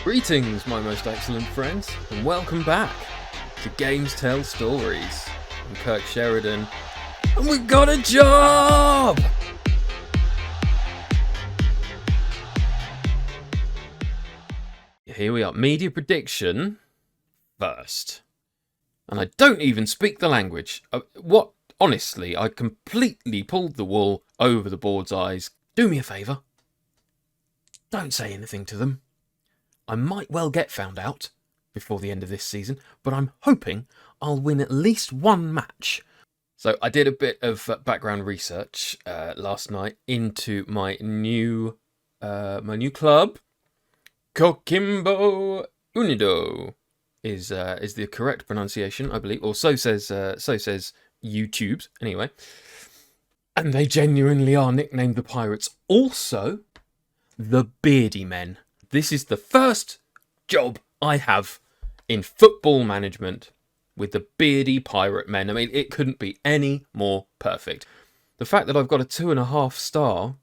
Greetings, my most excellent friends, and welcome back to Games Tell Stories. I'm Kirk Sheridan, and we've got a job! Here we are, media prediction first. And I don't even speak the language. Honestly, I completely pulled the wool over the board's eyes. Do me a favour. Don't say anything to them. I might well get found out before the end of this season, but I'm hoping I'll win at least one match. So I did a bit of background research last night into my new club. Coquimbo Unido is the correct pronunciation, I believe, or so says YouTube's anyway. And they genuinely are nicknamed the Pirates. Also, the Beardy Men. This is the first job I have in football management with the Beardy Pirate Men. I mean, it couldn't be any more perfect. The fact that I've got a 2.5-star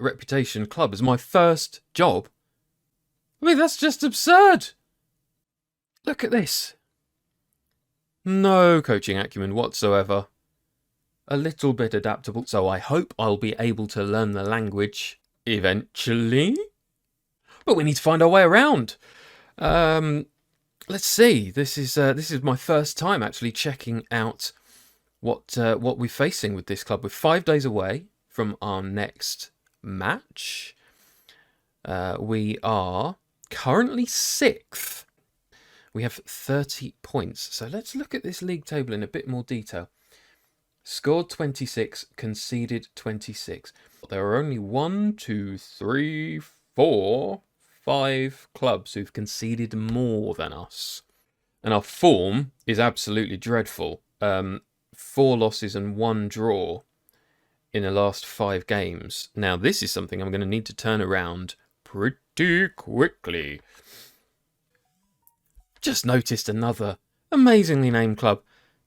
reputation club as my first job, I mean, that's just absurd. Look at this. No coaching acumen whatsoever. A little bit adaptable, so I hope I'll be able to learn the language eventually. But we need to find our way around. Let's see. This is my first time actually checking out what we're facing with this club. We're 5 days away from our next match. We are currently 6th. We have 30 points. So let's look at this league table in a bit more detail. Scored 26, conceded 26. There are only 5 clubs who've conceded more than us. And our form is absolutely dreadful. 4 losses and 1 draw in the last 5 games. Now, this is something I'm going to need to turn around pretty quickly. Just noticed another amazingly named club.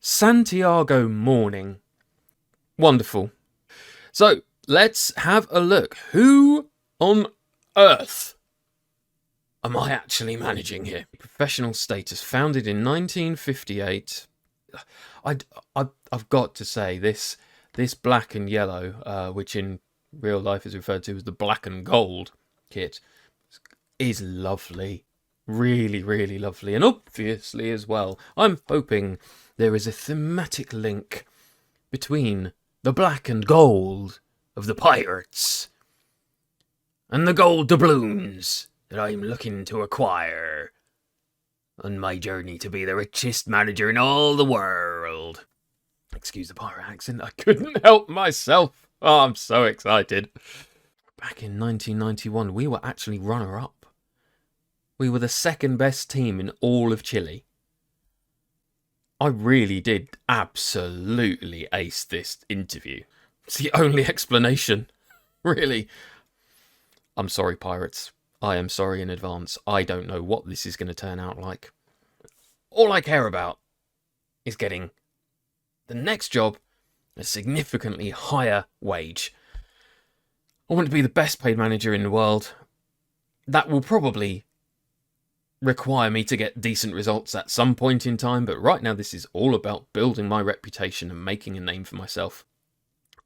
Santiago Morning. Wonderful. So, let's have a look. Who on earth am I actually managing here? Professional status, founded in 1958. I've got to say, this black and yellow, which in real life is referred to as the black and gold kit, is lovely. Really, really lovely. And obviously as well, I'm hoping there is a thematic link between the black and gold of the Pirates and the gold doubloons that I'm looking to acquire on my journey to be the richest manager in all the world. Excuse the pirate accent, I couldn't help myself. Oh, I'm so excited. Back in 1991, we were actually runner-up. We were the second best team in all of Chile. I really did absolutely ace this interview. It's the only explanation. Really. I'm sorry, Pirates. I am sorry in advance. I don't know what this is going to turn out like. All I care about is getting the next job a significantly higher wage. I want to be the best paid manager in the world. That will probably require me to get decent results at some point in time, but right now this is all about building my reputation and making a name for myself.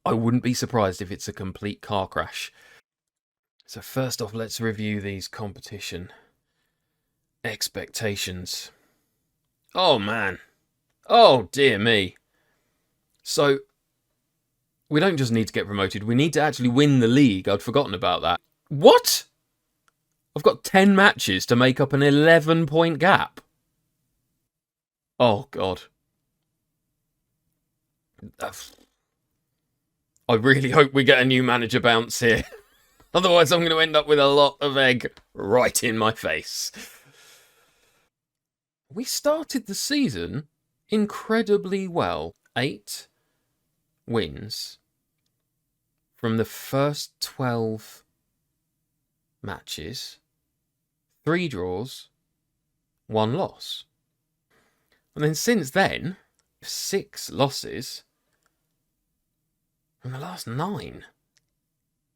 I wouldn't be surprised if it's a complete car crash. So first off, let's review these competition expectations. Oh man. Oh dear me. So, we don't just need to get promoted, we need to actually win the league. I'd forgotten about that. What? I've got 10 matches to make up an 11-point gap. Oh, God. I really hope we get a new manager bounce here. Otherwise, I'm going to end up with a lot of egg right in my face. We started the season incredibly well. 8 wins from the first 12 matches. 3 draws, 1 loss. And then since then, 6 losses from the last 9.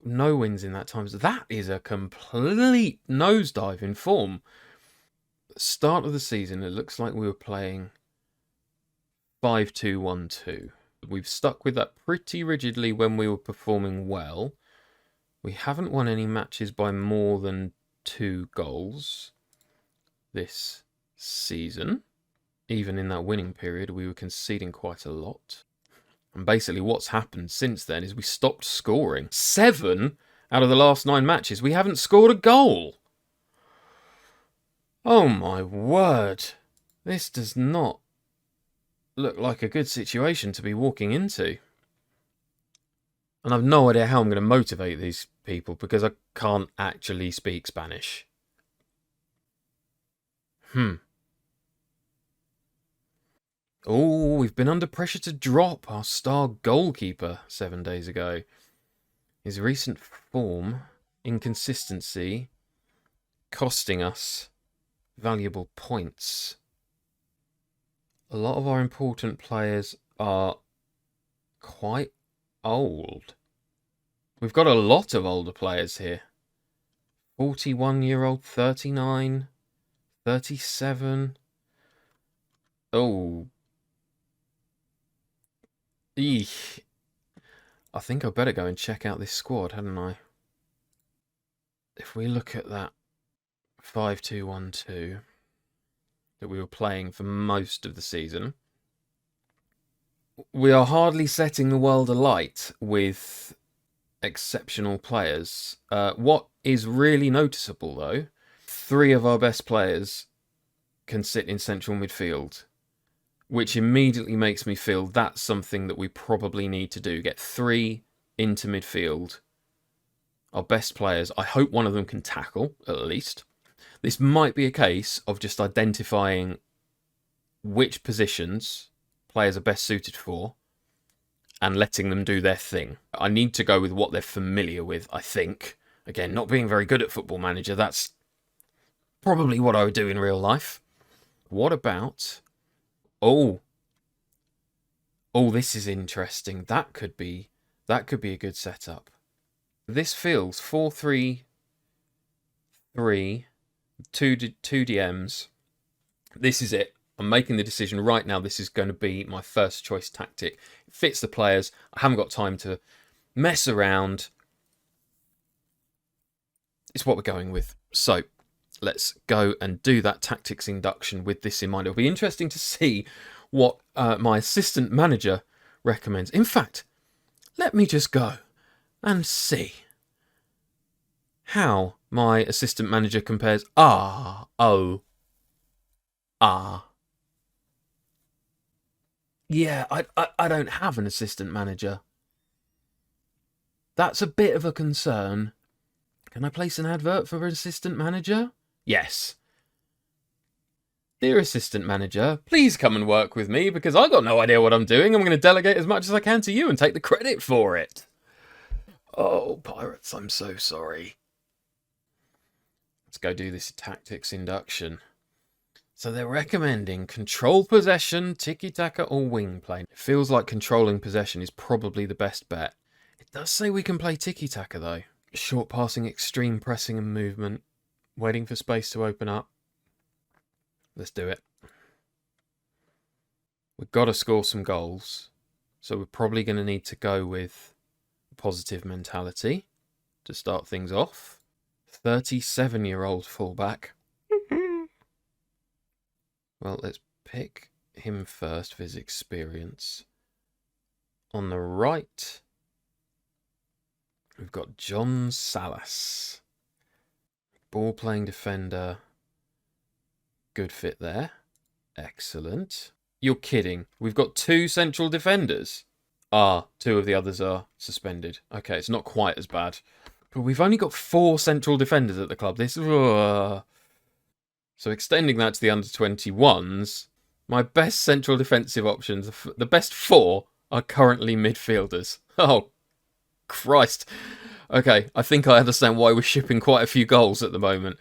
No wins in that time. So that is a complete nosedive in form. Start of the season, it looks like we were playing 5-2-1-2. We've stuck with that pretty rigidly when we were performing well. We haven't won any matches by more than 2 goals this season. Even in that winning period, we were conceding quite a lot. And basically what's happened since then is we stopped scoring. 7 out of the last 9 matches, we haven't scored a goal. Oh my word. This does not look like a good situation to be walking into. And I've no idea how I'm going to motivate these people because I can't actually speak Spanish. Oh, we've been under pressure to drop our star goalkeeper 7 days ago. His recent form, inconsistency, costing us valuable points. A lot of our important players are quite old. We've got a lot of older players here. 41-year-old, 39, 37. Oh. Eek. I think I better go and check out this squad, hadn't I? If we look at that 5-2-1-2 that we were playing for most of the season, we are hardly setting the world alight with exceptional players. What is really noticeable, though, 3 of our best players can sit in central midfield, which immediately makes me feel that's something that we probably need to do. Get 3 into midfield. Our best players. I hope one of them can tackle, at least. This might be a case of just identifying which positions players are best suited for and letting them do their thing. I need to go with what they're familiar with, I think. Again, not being very good at Football Manager, that's probably what I would do in real life. What about... Oh, this is interesting. That could be a good setup. This feels 4-3-3, 2 DMs. This is it. I'm making the decision right now. This is going to be my first choice tactic. It fits the players. I haven't got time to mess around. It's what we're going with. So let's go and do that tactics induction with this in mind. It'll be interesting to see what my assistant manager recommends. In fact, let me just go and see how my assistant manager compares. Yeah, I don't have an assistant manager. That's a bit of a concern. Can I place an advert for an assistant manager? Yes. Dear assistant manager, please come and work with me because I got no idea what I'm doing. I'm going to delegate as much as I can to you and take the credit for it. Oh, Pirates, I'm so sorry. Let's go do this tactics induction. So they're recommending control possession, tiki-taka or wing play. It feels like controlling possession is probably the best bet. It does say we can play tiki-taka though. Short passing, extreme pressing and movement. Waiting for space to open up. Let's do it. We've got to score some goals. So we're probably going to need to go with a positive mentality to start things off. 37-year-old fullback. Well, let's pick him first for his experience. On the right, we've got John Salas. Ball-playing defender. Good fit there. Excellent. You're kidding. We've got 2 central defenders. 2 of the others are suspended. Okay, it's not quite as bad. But we've only got 4 central defenders at the club. So extending that to the under-21s, my best central defensive options, the best 4, are currently midfielders. Oh, Christ. Okay, I think I understand why we're shipping quite a few goals at the moment.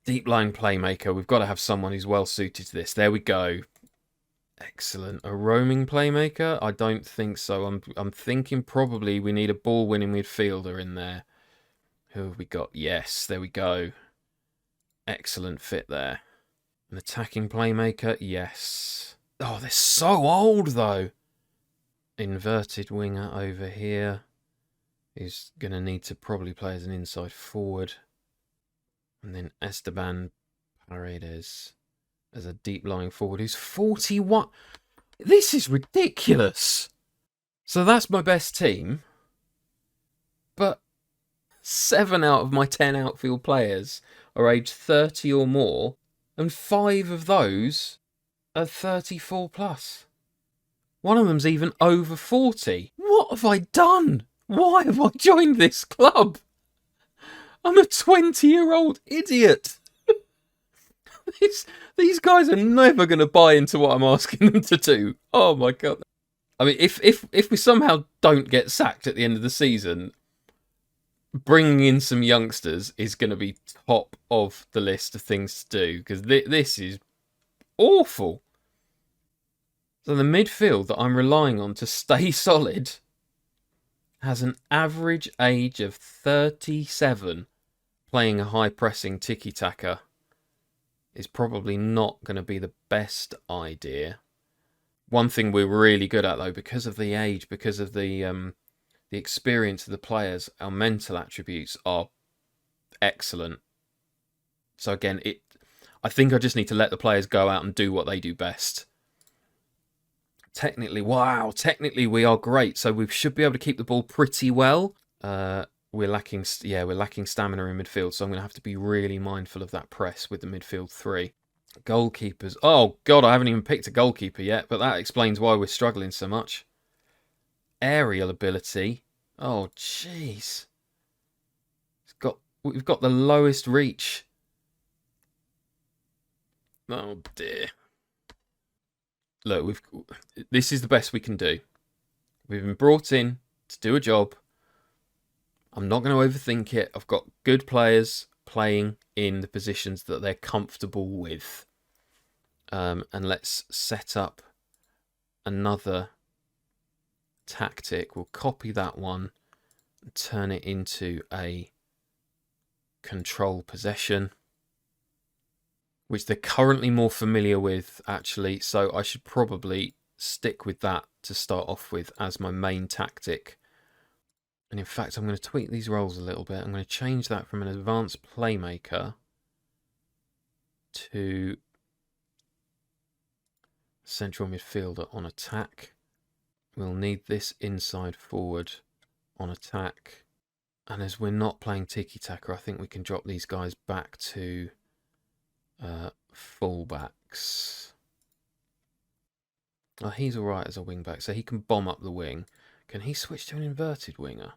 Deep line playmaker. We've got to have someone who's well suited to this. There we go. Excellent. A roaming playmaker? I don't think so. I'm thinking probably we need a ball-winning midfielder in there. Who have we got? Yes, there we go. Excellent fit there. An attacking playmaker? Yes. Oh, they're so old, though. Inverted winger over here. He's going to need to probably play as an inside forward. And then Esteban Paredes as a deep-lying forward who's 41. This is ridiculous. So that's my best team. But 7 out of my 10 outfield players are aged 30 or more. And 5 of those are 34 plus. One of them's even over 40. What have I done? Why have I joined this club? I'm a 20-year-old idiot. These guys are never going to buy into what I'm asking them to do. Oh my God. I mean, if we somehow don't get sacked at the end of the season, bringing in some youngsters is going to be top of the list of things to do, because this is awful. So the midfield that I'm relying on to stay solid has an average age of 37. Playing a high-pressing tiki-taka is probably not going to be the best idea. One thing we're really good at, though, because of the age, because of the experience of the players, our mental attributes are excellent. So again, I think I just need to let the players go out and do what they do best. Technically we are great. So we should be able to keep the ball pretty well. We're lacking stamina in midfield, so I'm going to have to be really mindful of that press with the midfield 3. Goalkeepers. Oh, God, I haven't even picked a goalkeeper yet, but that explains why we're struggling so much. Aerial ability. Oh, jeez. We've got the lowest reach. Oh, dear. Look, this is the best we can do. We've been brought in to do a job. I'm not going to overthink it. I've got good players playing in the positions that they're comfortable with. And let's set up another tactic. We'll copy that one and turn it into a control possession, which they're currently more familiar with, actually. So I should probably stick with that to start off with as my main tactic. And in fact, I'm going to tweak these roles a little bit. I'm going to change that from an advanced playmaker to central midfielder on attack. We'll need this inside forward on attack. And as we're not playing tiki-taka, I think we can drop these guys back to fullbacks. Oh, he's all right as a wing-back, so he can bomb up the wing. Can he switch to an inverted winger?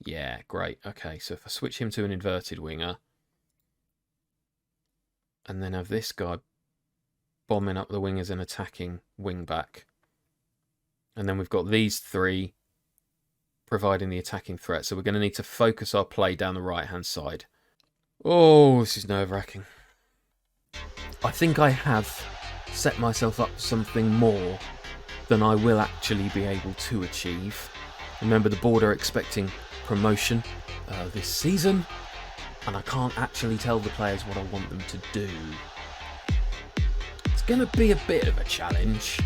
Yeah, great. Okay, so if I switch him to an inverted winger and then have this guy bombing up the wing as an attacking wing-back, and then we've got these 3 providing the attacking threat, so we're going to need to focus our play down the right-hand side. Oh, this is nerve-wracking. I think I have set myself up for something more than I will actually be able to achieve. Remember, the board are expecting promotion this season, and I can't actually tell the players what I want them to do. It's going to be a bit of a challenge.